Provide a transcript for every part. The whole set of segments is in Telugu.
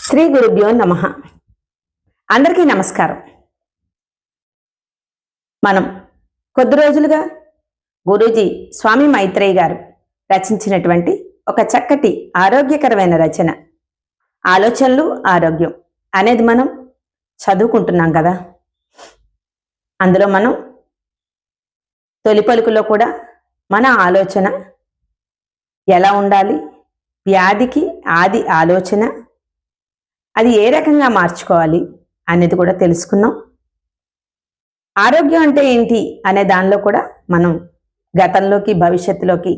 శ్రీ గురుభ్యో నమః. అందరికీ నమస్కారం. మనం కొద్ది రోజులుగా గురూజీ స్వామి మైత్రేయి గారు రచించినటువంటి ఒక చక్కటి ఆరోగ్యకరమైన రచన ఆలోచనలు ఆరోగ్యం అనేది మనం చదువుకుంటున్నాం కదా. అందులో మనం తొలి పలుకులో కూడా మన ఆలోచన ఎలా ఉండాలి, వ్యాధికి ఆది ఆలోచన, అది ఏ రకంగా మార్చుకోవాలి అనేది కూడా తెలుసుకున్నాం. ఆరోగ్యం అంటే ఏంటి అనే దానిలో కూడా మనం గతంలోకి భవిష్యత్తులోకి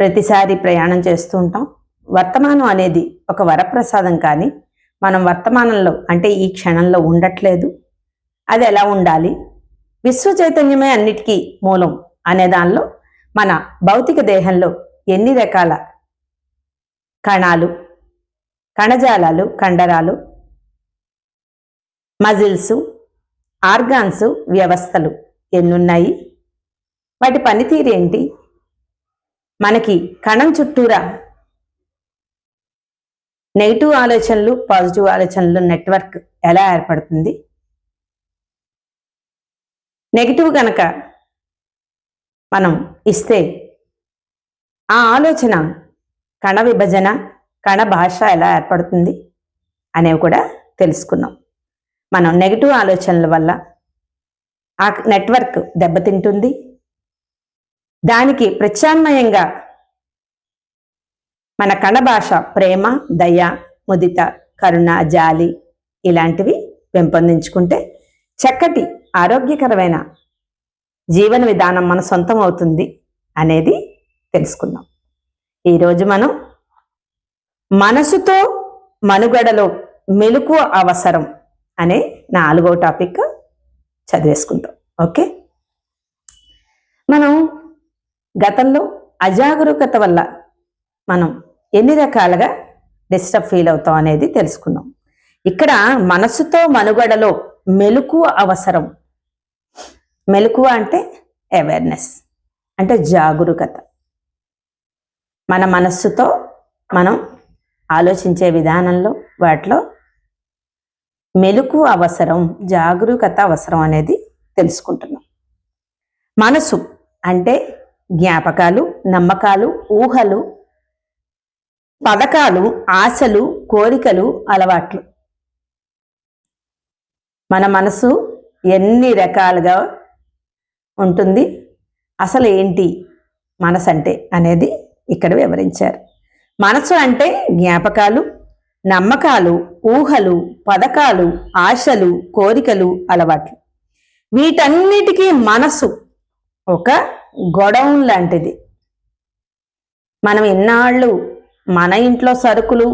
ప్రతిసారి ప్రయాణం చేస్తూ ఉంటాం. వర్తమానం అనేది ఒక వరప్రసాదం, కానీ మనం వర్తమానంలో అంటే ఈ క్షణంలో ఉండట్లేదు. అది ఎలా ఉండాలి, విశ్వ చైతన్యమే అన్నిటికీ మూలం అనే దానిలో మన భౌతిక దేహంలో ఎన్ని రకాల కణాలు, కణజాలాలు, కండరాలు, మజిల్స్, ఆర్గాన్స్, వ్యవస్థలు ఎన్నున్నాయి, వాటి పనితీరు ఏంటి, మనకి కణం చుట్టూరా నెగిటివ్ ఆలోచనలు పాజిటివ్ ఆలోచనలు నెట్వర్క్ ఎలా ఏర్పడుతుంది, నెగిటివ్ కనుక మనం ఇస్తే ఆ ఆలోచన కణ విభజన, కణ భాష ఎలా ఏర్పడుతుంది అనేవి కూడా తెలుసుకున్నాం. మనం నెగిటివ్ ఆలోచనల వల్ల ఆ నెట్వర్క్ దెబ్బతింటుంది. దానికి ప్రత్యామ్నాయంగా మన కణ భాష ప్రేమ, దయ, ముదిత, కరుణ, జాలి ఇలాంటివి పెంపొందించుకుంటే చక్కటి ఆరోగ్యకరమైన జీవన విధానం మన సొంతం అవుతుంది అనేది తెలుసుకున్నాం. ఈరోజు మనం మనసుతో మనుగడలో మెలకువ అవసరం అనే 4వ టాపిక్ చదివేసుకుంటాం. ఓకే, మనం గతంలో అజాగరూకత వల్ల మనం ఎన్ని రకాలుగా డిస్టర్బ్ ఫీల్ అవుతాం అనేది తెలుసుకున్నాం. ఇక్కడ మనసుతో మనుగడలో మెలకువ అవసరం. మెలకువ అంటే అవేర్నెస్, అంటే జాగరూకత. మన మనస్సుతో మనం ఆలోచించే విధానంలో వాటిలో మెలకువ అవసరం, జాగరూకత అవసరం అనేది తెలుసుకుంటున్నాం. మనసు అంటే జ్ఞాపకాలు, నమ్మకాలు, ఊహలు, పథకాలు, ఆశలు, కోరికలు, అలవాట్లు. మన మనసు ఎన్ని రకాలుగా ఉంటుంది, అసలు ఏంటి మనసు అంటే అనేది ఇక్కడ వివరించారు. మనసు అంటే జ్ఞాపకాలు, నమ్మకాలు, ఊహలు, పథకాలు, ఆశలు, కోరికలు, అలవాట్లు. వీటన్నిటికీ మనసు ఒక గొడౌన్ లాంటిది. మనం ఇన్నాళ్ళు మన ఇంట్లో సరుకులు,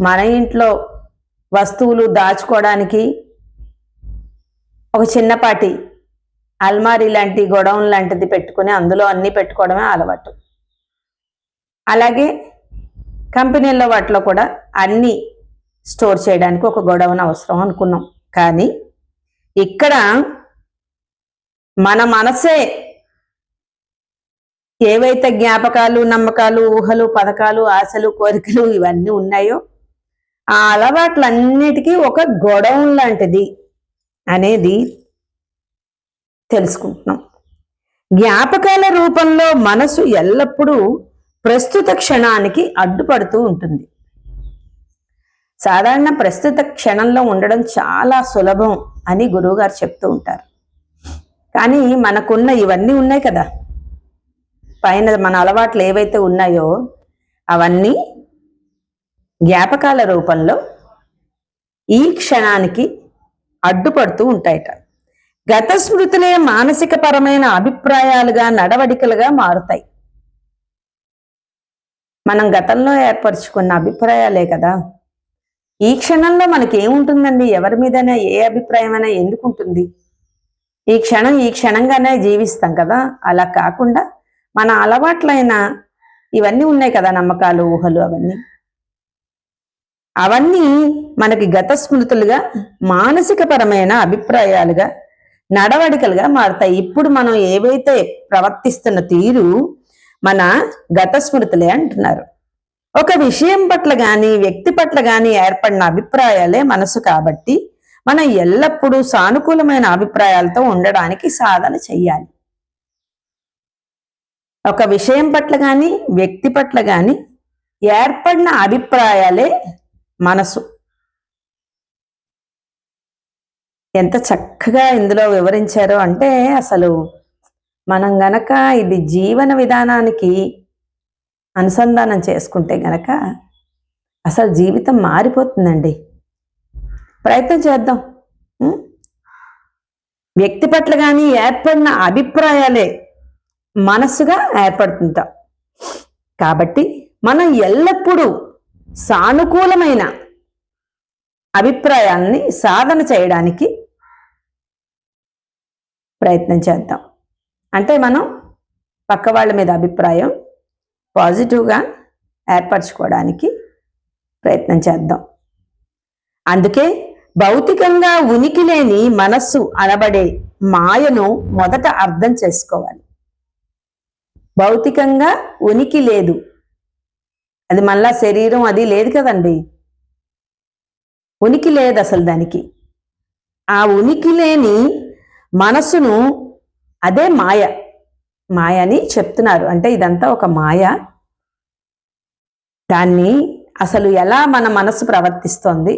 మన ఇంట్లో వస్తువులు దాచుకోవడానికి ఒక చిన్నపాటి అల్మారీ లాంటి గొడౌన్ లాంటిది పెట్టుకుని అందులో అన్నీ పెట్టుకోవడమే అలవాటు. అలాగే కంపెనీల్లో వాటిలో కూడా అన్నీ స్టోర్ చేయడానికి ఒక గొడౌన్ అవసరం అనుకున్నాం. కానీ ఇక్కడ మన మనసే ఏవైతే జ్ఞాపకాలు, నమ్మకాలు, ఊహలు, పథకాలు, ఆశలు, కోరికలు ఇవన్నీ ఉన్నాయో ఆ అలవాట్లన్నిటికీ ఒక గొడౌన్ లాంటిది అనేది తెలుసుకుంటున్నాం. జ్ఞాపకాల రూపంలో మనసు ఎల్లప్పుడూ ప్రస్తుత క్షణానికి అడ్డుపడుతూ ఉంటుంది. సాధారణ ప్రస్తుత క్షణంలో ఉండడం చాలా సులభం అని గురువుగారు చెప్తూ ఉంటారు. కానీ మనకున్న ఇవన్నీ ఉన్నాయి కదా, పైన మన అలవాట్లు ఏవైతే ఉన్నాయో అవన్నీ జ్ఞాపకాల రూపంలో ఈ క్షణానికి అడ్డుపడుతూ ఉంటాయట. గత స్మృతులే మానసిక పరమైన అభిప్రాయాలుగా, నడవడికలుగా మారుతాయి. మనం గతంలో ఏర్పరచుకున్న అభిప్రాయాలే కదా ఈ క్షణంలో మనకి ఏముంటుందండి, ఎవరి మీదైనా ఏ అభిప్రాయమైనా ఎందుకు ఉంటుంది? ఈ క్షణం ఈ క్షణంగానే జీవిస్తాం కదా. అలా కాకుండా మన అలవాట్లైన ఇవన్నీ ఉన్నాయి కదా, నమ్మకాలు, ఊహలు, అవన్నీ మనకి గత స్మృతులుగా, మానసిక పరమైన అభిప్రాయాలుగా, నడవడికలుగా మారుతాయి. ఇప్పుడు మనం ఏవైతే ప్రవర్తిస్తున్న తీరు మన గత స్మృతులే అంటున్నారు. ఒక విషయం పట్ల కానీ వ్యక్తి పట్ల కానీ ఏర్పడిన అభిప్రాయాలే మనసు కాబట్టి మనం ఎల్లప్పుడూ సానుకూలమైన అభిప్రాయాలతో ఉండడానికి సాధన చెయ్యాలి. ఒక విషయం పట్ల కానీ వ్యక్తి పట్ల కానీ ఏర్పడిన అభిప్రాయాలే మనసు. ఎంత చక్కగా ఇందులో వివరించారో అంటే అసలు మనం గనక ఇది జీవన విధానానికి అనుసంధానం చేసుకుంటే గనక అసలు జీవితం మారిపోతుందండి. ప్రయత్నం చేద్దాం. వ్యక్తి పట్ల కానీ ఏర్పడిన అభిప్రాయాలే మనసుగా ఏర్పడుతుంటాం కాబట్టి మనం ఎల్లప్పుడూ సానుకూలమైన అభిప్రాయాల్ని సాధన చేయడానికి ప్రయత్నం చేద్దాం. అంటే మనం పక్క వాళ్ళ మీద అభిప్రాయం పాజిటివ్గా ఏర్పరచుకోవడానికి ప్రయత్నం చేద్దాం. అందుకే భౌతికంగా ఉనికి లేని మనస్సు అనబడే మాయను మొదట అర్థం చేసుకోవాలి. భౌతికంగా ఉనికి లేదు, అది మళ్ళా శరీరం అది లేదు కదండి, ఉనికి లేదు అసలు దానికి. ఆ ఉనికి లేని మనసును అదే మాయ, మాయ అని చెప్తున్నారు. అంటే ఇదంతా ఒక మాయ. దాన్ని అసలు ఎలా మన మనసు ప్రవర్తిస్తోంది,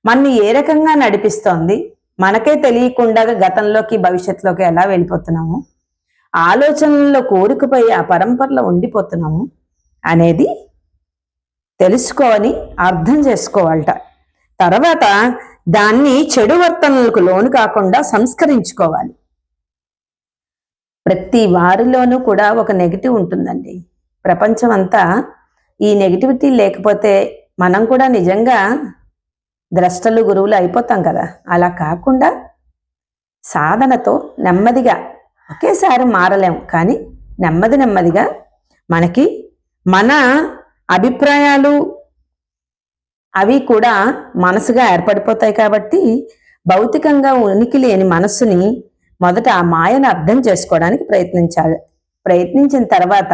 మనని ఏ రకంగా నడిపిస్తోంది, మనకే తెలియకుండా గతంలోకి భవిష్యత్తులోకి ఎలా వెళ్ళిపోతున్నాము, ఆలోచనల్లో కోరికపోయి ఆ పరంపరలో ఉండిపోతున్నాము అనేది తెలుసుకొని అర్థం చేసుకోవాలట. తర్వాత దాన్ని చెడు వర్తనలకు లోను కాకుండా సంస్కరించుకోవాలి. ప్రతి వారిలోనూ కూడా ఒక నెగిటివ్ ఉంటుందండి. ప్రపంచం అంతా ఈ నెగిటివిటీ లేకపోతే మనం కూడా నిజంగా ద్రష్టలు గురువులు అయిపోతాం కదా. అలా కాకుండా సాధనతో నెమ్మదిగా, ఒకేసారి మారలేం కానీ నెమ్మదిగా మనకి మన అభిప్రాయాలు అవి కూడా మనసుగా ఏర్పడిపోతాయి. కాబట్టి భౌతికంగా ఉనికి లేని మనస్సుని మొదట ఆ మాయను అర్థం చేసుకోవడానికి ప్రయత్నించాలి. ప్రయత్నించిన తర్వాత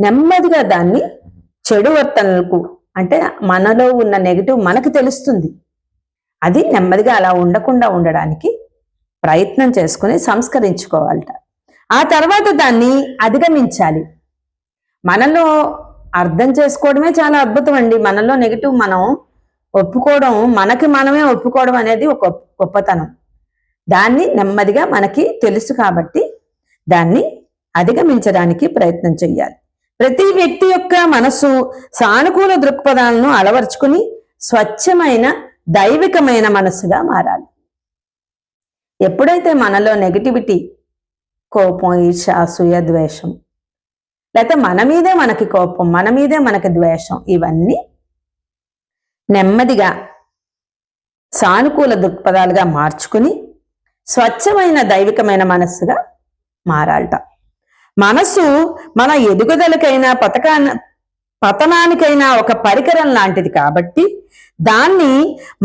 నెమ్మదిగా దాన్ని చెడు వర్తనలకు, అంటే మనలో ఉన్న నెగిటివ్ మనకు తెలుస్తుంది, అది నెమ్మదిగా అలా ఉండకుండా ఉండడానికి ప్రయత్నం చేసుకుని సంస్కరించుకోవాలట. ఆ తర్వాత దాన్ని అధిగమించాలి. మనలో అర్థం చేసుకోవడమే చాలా అద్భుతం అండి. మనలో నెగిటివ్ మనం ఒప్పుకోవడం, మనకి మనమే ఒప్పుకోవడం అనేది ఒక గొప్పతనం. దాన్ని నెమ్మదిగా మనకి తెలుసు కాబట్టి దాన్ని అధిగమించడానికి ప్రయత్నం చేయాలి. ప్రతి వ్యక్తి యొక్క మనసు సానుకూల దృక్పథాలను అలవర్చుకుని స్వచ్ఛమైన దైవికమైన మనస్సుగా మారాలి. ఎప్పుడైతే మనలో నెగిటివిటీ, కోపం, ఈర్ష, అసూయ, ద్వేషం, లేకపోతే మన మీదే మనకి కోపం, మన మీదే మనకి ద్వేషం, ఇవన్నీ నెమ్మదిగా సానుకూల దృక్పథాలుగా మార్చుకుని స్వచ్ఛమైన దైవికమైన మనస్సుగా మారాలట. మనసు మన ఎదుగుదలకైనా పతనానికైనా ఒక పరికరం లాంటిది కాబట్టి దాన్ని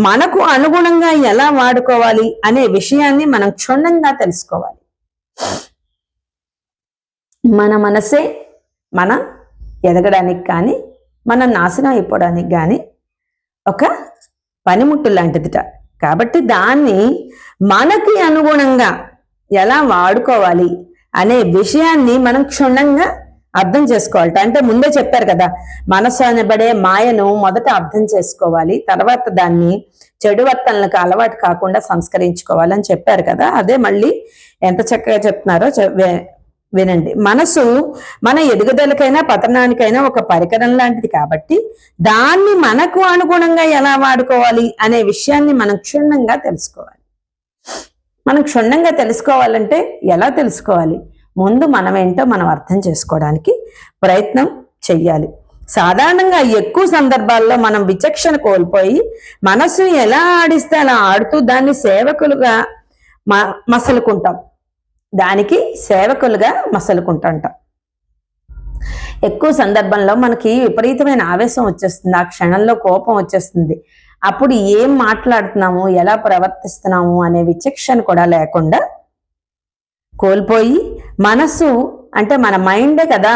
మనకు అనుగుణంగా ఎలా వాడుకోవాలి అనే విషయాన్ని మనం క్షుణ్ణంగా తెలుసుకోవాలి. మన మనసే మన ఎదగడానికి కానీ మన నాశనం అయిపోవడానికి కానీ ఒక పనిముట్టు లాంటిదిట. కాబట్టి దాన్ని మనకి అనుగుణంగా ఎలా వాడుకోవాలి అనే విషయాన్ని మనం క్షుణ్ణంగా అర్థం చేసుకోవాలట. అంటే ముందే చెప్పారు కదా, మనసు అనబడే మాయను మొదట అర్థం చేసుకోవాలి, తర్వాత దాన్ని చెడు వర్తనలకు అలవాటు కాకుండా సంస్కరించుకోవాలని చెప్పారు కదా. అదే మళ్ళీ ఎంత చక్కగా చెప్తున్నారో వినండి. మనసు మన ఎదుగుదలకైనా పతనానికైనా ఒక పరికరం లాంటిది కాబట్టి దాన్ని మనకు అనుగుణంగా ఎలా వాడుకోవాలి అనే విషయాన్ని మనం క్షుణ్ణంగా తెలుసుకోవాలి. మనం క్షుణ్ణంగా తెలుసుకోవాలంటే ఎలా తెలుసుకోవాలి? ముందు మనమేంటో మనం అర్థం చేసుకోవడానికి ప్రయత్నం చెయ్యాలి. సాధారణంగా ఎక్కువ సందర్భాల్లో మనం విచక్షణ కోల్పోయి మనసుని ఎలా ఆడిస్తే అలా ఆడుతూ దాన్ని సేవకులుగా మసలుకుంటాం, దానికి సేవకులుగా మసలుకుంటుంటాం. ఎక్కువ సందర్భంలో మనకి విపరీతమైన ఆవేశం వచ్చేస్తుంది, ఆ క్షణంలో కోపం వచ్చేస్తుంది. అప్పుడు ఏం మాట్లాడుతున్నాము, ఎలా ప్రవర్తిస్తున్నాము అనే విచక్షణ కూడా లేకుండా కోల్పోయి, మనసు అంటే మన మైండే కదా,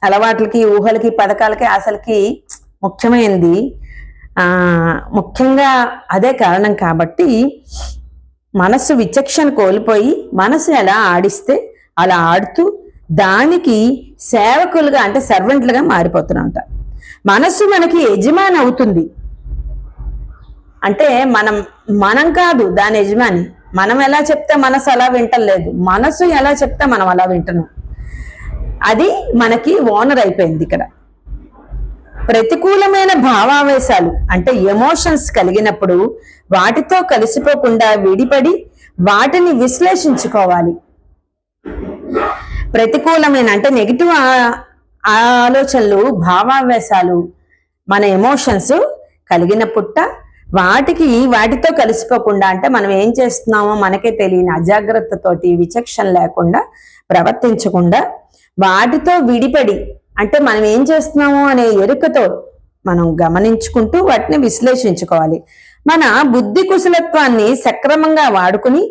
అలవాట్లకి, ఊహలకి, పథకాలకి, ఆశలకి ముఖ్యమైనది. ముఖ్యంగా అదే కారణం కాబట్టి మనసు విచక్షణ కోల్పోయి మనసు ఎలా ఆడిస్తే అలా ఆడుతూ దానికి సేవకులుగా అంటే సర్వెంట్లుగా మారిపోతున్నట. మనసు మనకి యజమాని అవుతుంది అంటే మనం కాదు దాని యజమాని. మనం ఎలా చెప్తే మనసు అలా వింటలేదు, మనసు ఎలా చెప్తే మనం అలా వింటున్నాం. అది మనకి ఓనర్ అయిపోయింది ఇక్కడ. ప్రతికూలమైన భావావేశాలు అంటే ఎమోషన్స్ కలిగినప్పుడు వాటితో కలిసిపోకుండా విడిపడి వాటిని విశ్లేషించుకోవాలి. ప్రతికూలమైన అంటే నెగిటివ్ ఆలోచనలు, భావావేశాలు, మన ఎమోషన్స్ కలిగినప్పుట వాటితో కలిసిపోకుండా అంటే మనం ఏం చేస్తున్నామో మనకే తెలియని అజాగ్రత్తతోటి విచక్షణ లేకుండా ప్రవర్తించకుండా వాటితో విడిపడి అంటే మనం ఏం చేస్తున్నామో అనే ఎరుకతో మనం గమనించుకుంటూ వాటిని విశ్లేషించుకోవాలి. మన బుద్ధి కుశలత్వాన్ని సక్రమంగా వాడుకుని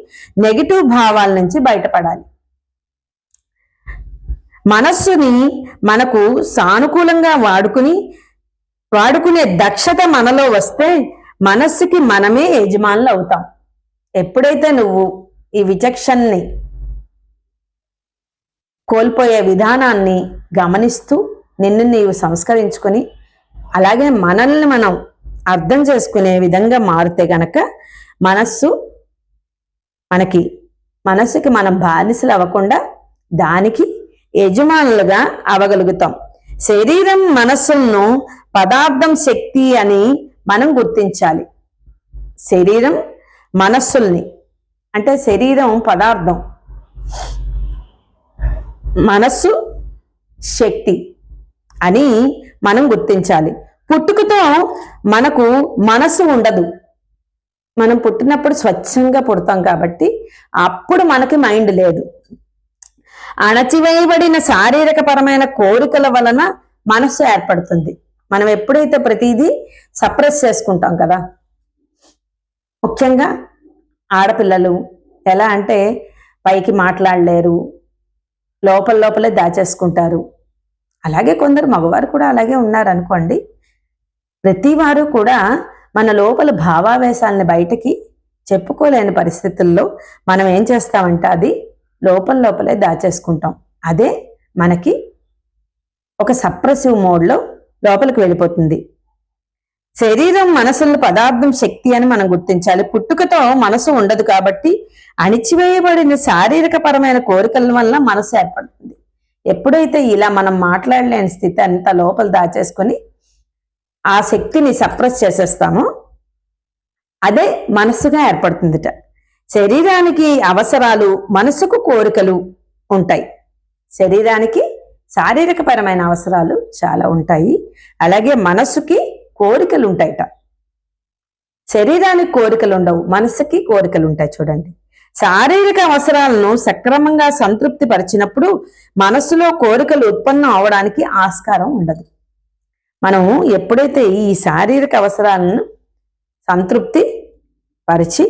నెగిటివ్ భావాల నుంచి బయటపడాలి. మనస్సుని మనకు సానుకూలంగా వాడుకునే దక్షత మనలో వస్తే మనస్సుకి మనమే యజమానులు అవుతాం. ఎప్పుడైతే నువ్వు ఈ విచక్షణని కోల్పోయే విధానాన్ని గమనిస్తూ నిన్ను నీవు సంస్కరించుకొని అలాగే మనల్ని మనం అర్థం చేసుకునే విధంగా మారితే గనక మనసుకి మనం బానిసలు అవ్వకుండా దానికి యజమానులుగా అవగలుగుతాం. శరీరం మనస్సును పదార్థం శక్తి అని మనం గుర్తించాలి. శరీరం మనస్సుల్ని అంటే శరీరం పదార్థం, మనస్సు శక్తి అని మనం గుర్తించాలి. పుట్టుకతో మనకు మనసు ఉండదు. మనం పుట్టినప్పుడు స్వచ్ఛంగా పుడతాం కాబట్టి అప్పుడు మనకి మైండ్ లేదు. అణచివేయబడిన శారీరక పరమైన కోరికల వలన మనస్సు ఏర్పడుతుంది. మనం ఎప్పుడైతే ప్రతిదీ సప్రెస్ చేసుకుంటాం కదా, ముఖ్యంగా ఆడపిల్లలు ఎలా అంటే పైకి మాట్లాడలేరు, లోపలే దాచేసుకుంటారు. అలాగే కొందరు మగవారు కూడా అలాగే ఉన్నారు అనుకోండి. ప్రతి వారు కూడా మన లోపల భావావేశాలని బయటకి చెప్పుకోలేని పరిస్థితుల్లో మనం ఏం చేస్తామంటే అది లోపలే దాచేసుకుంటాం. అదే మనకి ఒక సప్రెసివ్ మోడ్లో లోపలికి వెళ్ళిపోతుంది. శరీరం మనసుల పదార్థం శక్తి అని మనం గుర్తించాలి. పుట్టుకతో మనసు ఉండదు కాబట్టి అణిచివేయబడిన శారీరక పరమైన కోరికల వల్ల మనసు ఏర్పడుతుంది. ఎప్పుడైతే ఇలా మనం మాట్లాడలేని స్థితి అంతా లోపల దాచేసుకొని ఆ శక్తిని సప్రెస్ చేసేస్తామో అదే మనసుగా ఏర్పడుతుందిట. శరీరానికి అవసరాలు, మనసుకు కోరికలు ఉంటాయి. శరీరానికి శారీరక పరమైన అవసరాలు చాలా ఉంటాయి, అలాగే మనసుకి కోరికలు ఉంటాయిట. శరీరానికి కోరికలు ఉండవు, మనసుకి కోరికలు ఉంటాయి. చూడండి, శారీరక అవసరాలను సక్రమంగా సంతృప్తి పరిచినప్పుడు మనసులో కోరికలు ఉత్పన్నం అవడానికి ఆస్కారం ఉండదు. మనము ఎప్పుడైతే ఈ శారీరక అవసరాలను సంతృప్తి పరిచి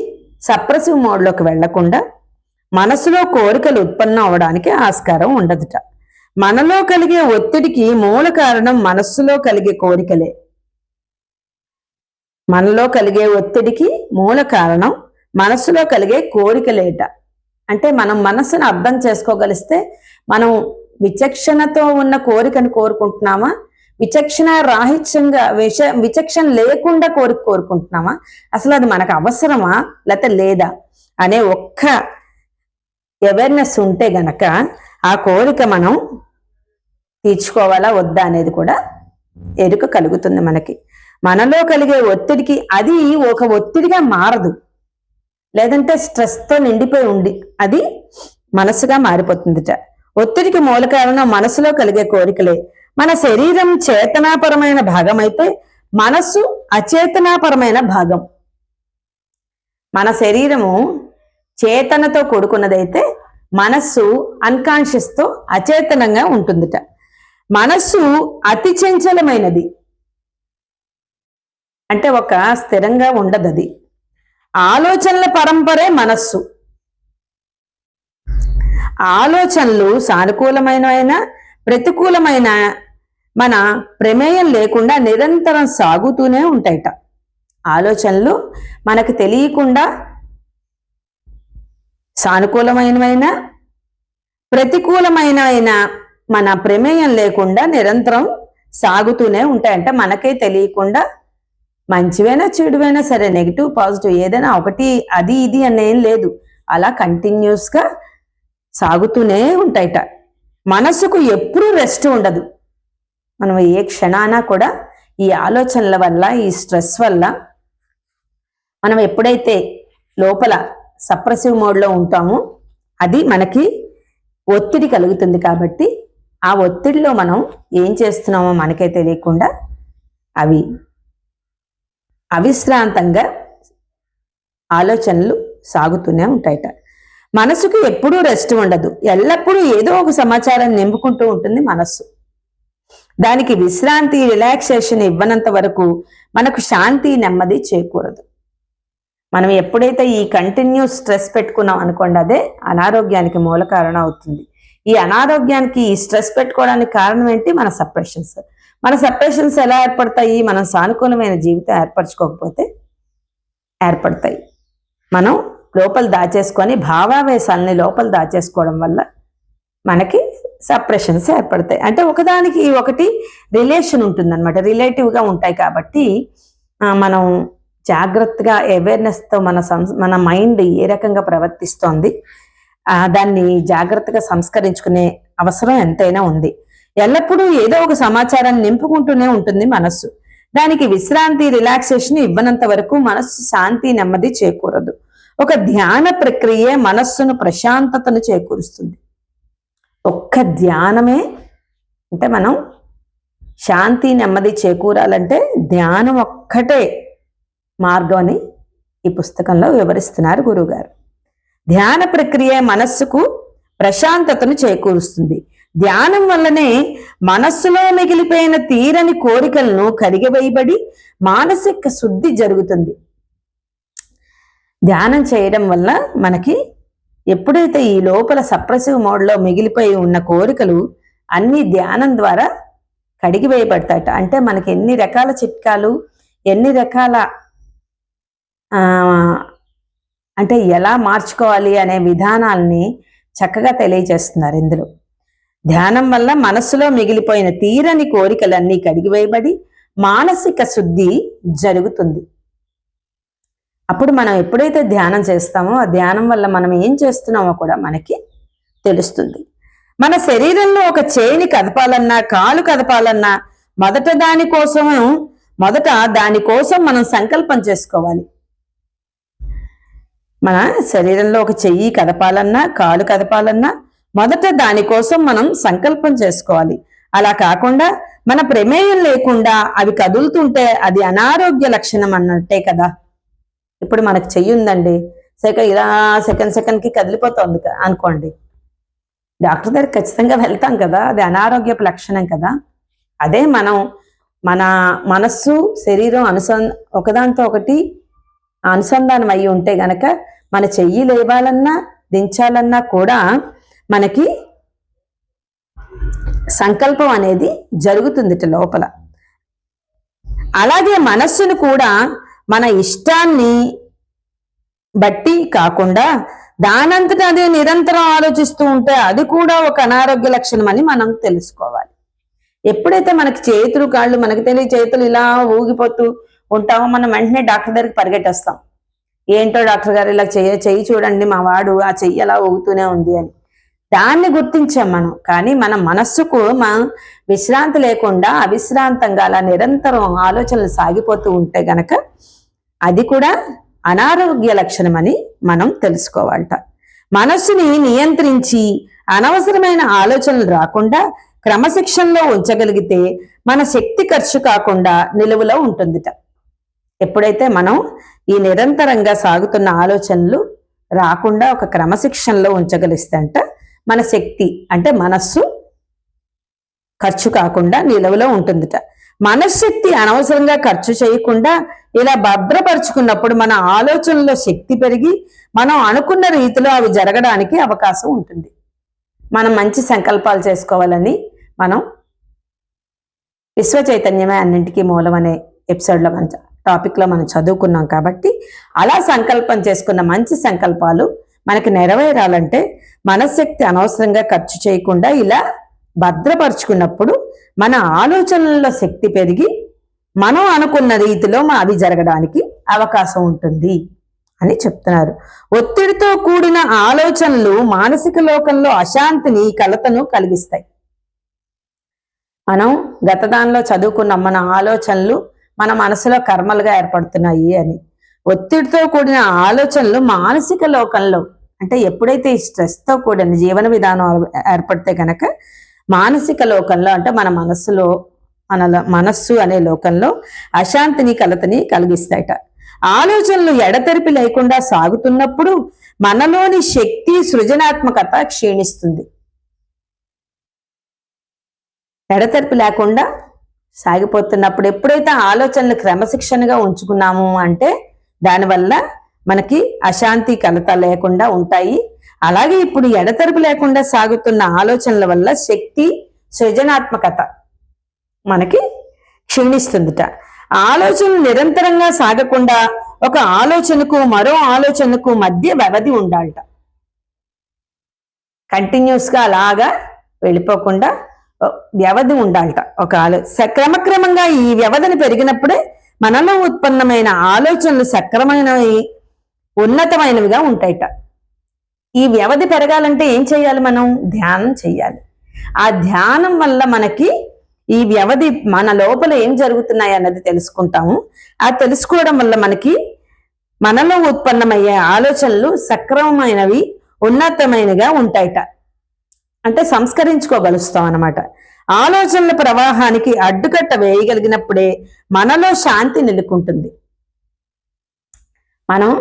సప్రెసివ్ మోడ్లోకి వెళ్లకుండా మనసులో కోరికలు ఉత్పన్నం అవడానికి ఆస్కారం ఉండదుట. మనలో కలిగే ఒత్తిడికి మూల కారణం మనస్సులో కలిగే కోరికలే. మనలో కలిగే ఒత్తిడికి మూల కారణం మనసులో కలిగే కోరికలేట. అంటే మనం మనసును అర్థం చేసుకోగలిస్తే మనం విచక్షణతో ఉన్న కోరికను కోరుకుంటున్నామా, విచక్షణ రాహిత్యంగా విచక్షణ లేకుండా కోరుకుంటున్నామా, అసలు అది మనకు అవసరమా లేకపోతే లేదా అనే ఒక్క అవేర్నెస్ ఉంటే గనక ఆ కోరిక మనం తీర్చుకోవాలా వద్దా అనేది కూడా ఎరుక కలుగుతుంది మనకి. మనలో కలిగే ఒత్తిడికి అది ఒక ఒత్తిడిగా మారదు, లేదంటే స్ట్రెస్తో నిండిపోయి ఉండి అది మనసుగా మారిపోతుందిట. ఒత్తిడికి మూల కారణం మనసులో కలిగే కోరికలే. మన శరీరం చేతనాపరమైన భాగం అయితే మనస్సు అచేతనాపరమైన భాగం. మన శరీరము చేతనతో కూడుకున్నదైతే మనస్సు అన్కాన్షియస్తో అచేతనంగా ఉంటుందిట. మనస్సు అతి చంచలమైనది, అంటే ఒక స్థిరంగా ఉండదు. అది ఆలోచనల పరంపరే మనస్సు. ఆలోచనలు సానుకూలమైనవైనా ప్రతికూలమైన మన ప్రమేయం లేకుండా నిరంతరం సాగుతూనే ఉంటాయట. ఆలోచనలు మనకు తెలియకుండా సానుకూలమైన ప్రతికూలమైన మన ప్రమేయం లేకుండా నిరంతరం సాగుతూనే ఉంటాయంట. మనకే తెలియకుండా మంచివైనా చెడువైనా సరే, నెగిటివ్ పాజిటివ్ ఏదైనా ఒకటి అది ఇది అనేం లేదు, అలా కంటిన్యూస్గా సాగుతూనే ఉంటాయట. మనసుకు ఎప్పుడూ రెస్ట్ ఉండదు. మనం ఏ క్షణాన కూడా ఈ ఆలోచనల వల్ల, ఈ స్ట్రెస్ వల్ల మనం ఎప్పుడైతే లోపల సప్రెసివ్ మోడ్లో ఉంటామో అది మనకి ఒత్తిడి కలుగుతుంది. కాబట్టి ఆ ఒత్తిడిలో మనం ఏం చేస్తున్నామో మనకే తెలియకుండా అవి అవిశ్రాంతంగా ఆలోచనలు సాగుతూనే ఉంటాయట. మనసుకు ఎప్పుడూ రెస్ట్ ఉండదు. ఎల్లప్పుడూ ఏదో ఒక సమాచారాన్ని నింపుకుంటూ ఉంటుంది మనస్సు. దానికి విశ్రాంతి, రిలాక్సేషన్ ఇవ్వనంత వరకు మనకు శాంతి, నెమ్మది చేకూరదు. మనం ఎప్పుడైతే ఈ కంటిన్యూస్ స్ట్రెస్ పెట్టుకున్నాం అనుకోండి, అదే అనారోగ్యానికి మూల కారణం అవుతుంది. ఈ అనారోగ్యానికి, ఈ స్ట్రెస్ పెట్టుకోవడానికి కారణం ఏంటి? మన సప్రెషన్స్. మన సప్రెషన్స్ ఎలా ఏర్పడతాయి? మనం సానుకూలమైన జీవితం ఏర్పరచుకోకపోతే ఏర్పడతాయి. మనం లోపల దాచేసుకొని భావావేశాలని లోపల దాచేసుకోవడం వల్ల మనకి సప్రెషన్స్ ఏర్పడతాయి. అంటే ఒకదానికి ఒకటి రిలేషన్ ఉంటుందన్నమాట, రిలేటివ్గా ఉంటాయి. కాబట్టి మనం జాగ్రత్తగా అవేర్నెస్తో మన మైండ్ ఏ రకంగా ప్రవర్తిస్తోంది దాన్ని జాగ్రత్తగా సంస్కరించుకునే అవసరం ఎంతైనా ఉంది. ఎల్లప్పుడూ ఏదో ఒక సమాచారాన్ని నింపుకుంటూనే ఉంటుంది మనస్సు. దానికి విశ్రాంతి, రిలాక్సేషన్ ఇవ్వనంత వరకు మనస్సు శాంతి, నెమ్మది చేకూరదు. ఒక ధ్యాన ప్రక్రియే మనస్సును ప్రశాంతతను చేకూరుస్తుంది. ఒక్క ధ్యానమే, అంటే మనం శాంతి, నెమ్మది చేకూరాలంటే ధ్యానం ఒక్కటే మార్గం అని ఈ పుస్తకంలో వివరిస్తున్నారు గురువుగారు. ధ్యాన ప్రక్రియ మనస్సుకు ప్రశాంతతను చేకూరుస్తుంది. ధ్యానం వల్లనే మనస్సులో మిగిలిపోయిన తీరని కోరికలను కరిగివేయబడి మానసిక శుద్ధి జరుగుతుంది. ధ్యానం చేయడం వల్ల మనకి ఎప్పుడైతే ఈ లోపల సప్రెసివ్ మోడ్లో మిగిలిపోయి ఉన్న కోరికలు అన్ని ధ్యానం ద్వారా కడిగివేయబడతాయట. అంటే మనకి ఎన్ని రకాల చిట్కాలు, ఎన్ని రకాల అంటే ఎలా మార్చుకోవాలి అనే విధానాల్ని చక్కగా తెలియజేస్తున్నారు ఇందులో. ధ్యానం వల్ల మనస్సులో మిగిలిపోయిన తీరని కోరికలన్నీ కడిగివేయబడి మానసిక శుద్ధి జరుగుతుంది. అప్పుడు మనం ఎప్పుడైతే ధ్యానం చేస్తామో ఆ ధ్యానం వల్ల మనం ఏం చేస్తున్నామో కూడా మనకి తెలుస్తుంది. మన శరీరంలో ఒక చేయిని కదపాలన్నా, కాలు కదపాలన్నా మొదట దానికోసం మనం సంకల్పం చేసుకోవాలి. మన శరీరంలో ఒక చెయ్యి కదపాలన్నా, కాలు కదపాలన్నా మొదట దానికోసం మనం సంకల్పం చేసుకోవాలి. అలా కాకుండా మన ప్రమేయం లేకుండా అవి కదులుతుంటే అది అనారోగ్య లక్షణం అన్నట్టే కదా. ఇప్పుడు మనకు చెయ్యి ఉందండి, ఇలా సెకండ్కి కదిలిపోతుంది అనుకోండి, డాక్టర్ దగ్గరికి ఖచ్చితంగా వెళ్తాం కదా, అది అనారోగ్యపు లక్షణం కదా. అదే మన మనస్సు, శరీరం ఒకదాంతో ఒకటి అనుసంధానం అయి ఉంటే గనక మన చెయ్యి లేవాలన్నా దించాలన్నా కూడా మనకి సంకల్పం అనేది జరుగుతుంది లోపల. అలాగే మనస్సును కూడా మన ఇష్టాన్ని బట్టి కాకుండా దానంతటా అదే నిరంతరం ఆలోచిస్తూ ఉంటే అది కూడా ఒక అనారోగ్య లక్షణం అని మనం తెలుసుకోవాలి. ఎప్పుడైతే మనకి చేతులు, కాళ్ళు మనకి తెలియ చేతులు ఇలా ఊగిపోతూ ఉంటామో మనం వెంటనే డాక్టర్ దగ్గరికి పరిగెట్టేస్తాం. ఏంటో డాక్టర్ గారు ఇలా చెయ్యి చూడండి, మా వాడు ఆ చెయ్యి అలా ఊగుతూనే ఉంది అని. దాన్ని గుర్తించాం మనం. కానీ మన మనస్సుకు విశ్రాంతి లేకుండా అవిశ్రాంతంగా అలా నిరంతరం ఆలోచనలు సాగిపోతూ ఉంటే గనక అది కూడా అనారోగ్య లక్షణం అని మనం తెలుసుకోవాలట. మనస్సుని నియంత్రించి అనవసరమైన ఆలోచనలు రాకుండా క్రమశిక్షణలో ఉంచగలిగితే మన శక్తి ఖర్చు కాకుండా నిలువలో ఉంటుందిట. ఎప్పుడైతే మనం ఈ నిరంతరంగా సాగుతున్న ఆలోచనలు రాకుండా ఒక క్రమశిక్షణలో ఉంచగలిస్తే అంట మన శక్తి అంటే మనస్సు ఖర్చు కాకుండా నిలువలో ఉంటుందిట. మనశ్శక్తి అనవసరంగా ఖర్చు చేయకుండా ఇలా భద్రపరుచుకున్నప్పుడు మన ఆలోచనలో శక్తి పెరిగి మనం అనుకున్న రీతిలో అవి జరగడానికి అవకాశం ఉంటుంది. మనం మంచి సంకల్పాలు చేసుకోవాలని, మనం విశ్వ చైతన్యమే అన్నింటికీ మూలం అనే ఎపిసోడ్లో మన టాపిక్లో మనం చదువుకున్నాం. కాబట్టి అలా సంకల్పం చేసుకున్న మంచి సంకల్పాలు మనకి నెరవేరాలంటే మనశ్శక్తి అనవసరంగా ఖర్చు చేయకుండా ఇలా భద్రపరుచుకున్నప్పుడు మన ఆలోచనల్లో శక్తి పెరిగి మనం అనుకున్న రీతిలో అవి జరగడానికి అవకాశం ఉంటుంది అని చెప్తున్నారు. ఒత్తిడితో కూడిన ఆలోచనలు మానసిక లోకంలో అశాంతిని, కలతను కలిగిస్తాయి. మనం గత దానిలో చదువుకున్నాం, మన ఆలోచనలు మన మనసులో కర్మలుగా ఏర్పడుతున్నాయి అని. ఒత్తిడితో కూడిన ఆలోచనలు మానసిక లోకంలో, అంటే ఎప్పుడైతే ఈ స్ట్రెస్తో కూడిన జీవన విధానం ఏర్పడితే కనుక మానసిక లోకంలో, అంటే మన మనస్సు అనే లోకంలో అశాంతిని, కలతని కలిగిస్తాయట. ఆలోచనలు ఎడతెరిపి లేకుండా సాగుతున్నప్పుడు మనలోని శక్తి, సృజనాత్మకత క్షీణిస్తుంది. ఎడతెరిపి లేకుండా సాగిపోతున్నప్పుడు ఎప్పుడైతే ఆలోచనలు క్రమశిక్షణగా ఉంచుకున్నాము అంటే దానివల్ల మనకి అశాంతి, కలత లేకుండా ఉంటాయి. అలాగే ఇప్పుడు ఎడతెరిపి లేకుండా సాగుతున్న ఆలోచనల వల్ల శక్తి, సృజనాత్మకత మనకి క్షీణిస్తుందిట. ఆలోచనలు నిరంతరంగా సాగకుండా ఒక ఆలోచనకు మరో ఆలోచనకు మధ్య వ్యవధి ఉండాలట. కంటిన్యూస్గా అలాగా వెళ్ళిపోకుండా వ్యవధి ఉండాలట ఒక క్రమక్రమంగా ఈ వ్యవధిని పెరిగినప్పుడే మనలో ఉత్పన్నమైన ఆలోచనలు సక్రమైనవి, ఉన్నతమైనవిగా ఉంటాయట. ఈ వ్యవధి పెరగాలంటే ఏం చేయాలి? మనం ధ్యానం చేయాలి. ఆ ధ్యానం వల్ల మనకి ఈ వ్యవధి, మన లోపల ఏం జరుగుతున్నాయి అన్నది తెలుసుకుంటాము. ఆ తెలుసుకోవడం వల్ల మనకి మనలో ఉత్పన్నమయ్యే ఆలోచనలు సక్రమమైనవి, ఉన్నతమైనవిగా ఉంటాయట. అంటే సంస్కరించుకోగలుస్తాం అన్నమాట. ఆలోచనల ప్రవాహానికి అడ్డుకట్ట వేయగలిగినప్పుడే మనలో శాంతి నెలకొంటుంది. మనం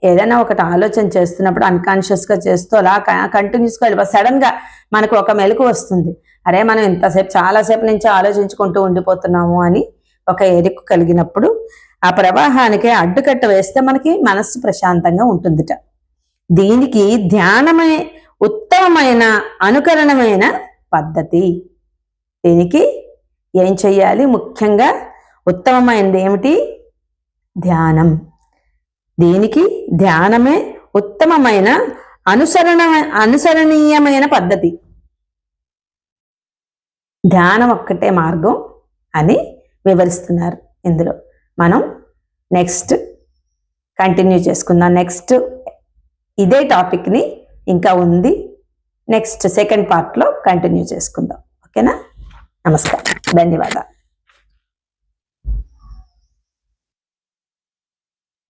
ఏదైనా ఒకటి ఆలోచన చేస్తున్నప్పుడు అన్కాన్షియస్గా చేస్తూ అలా కంటిన్యూస్గా వెళ్ళిపోయి సడన్గా మనకు ఒక మెలకు వస్తుంది, అరే మనం ఇంతసేపు చాలాసేపు నుంచి ఆలోచించుకుంటూ ఉండిపోతున్నాము అని ఒక ఎరుకు కలిగినప్పుడు ఆ ప్రవాహానికి అడ్డుకట్ట వేస్తే మనకి మనస్సు ప్రశాంతంగా ఉంటుందిట. దీనికి ధ్యానమే ఉత్తమమైన అనుకరణమైన పద్ధతి. దీనికి ఏం చెయ్యాలి? ముఖ్యంగా ఉత్తమమైనది ఏమిటి? ధ్యానం. దీనికి ధ్యానమే ఉత్తమమైన అనుసరణీయమైన పద్ధతి. ధ్యానం ఒక్కటే మార్గం అని వివరిస్తున్నారు ఇందులో. మనం నెక్స్ట్ కంటిన్యూ చేసుకుందాం. నెక్స్ట్ ఇదే టాపిక్ని ఇంకా ఉంది, నెక్స్ట్ సెకండ్ పార్ట్లో కంటిన్యూ చేసుకుందాం. ఓకేనా? నమస్కారం, ధన్యవాదాలు.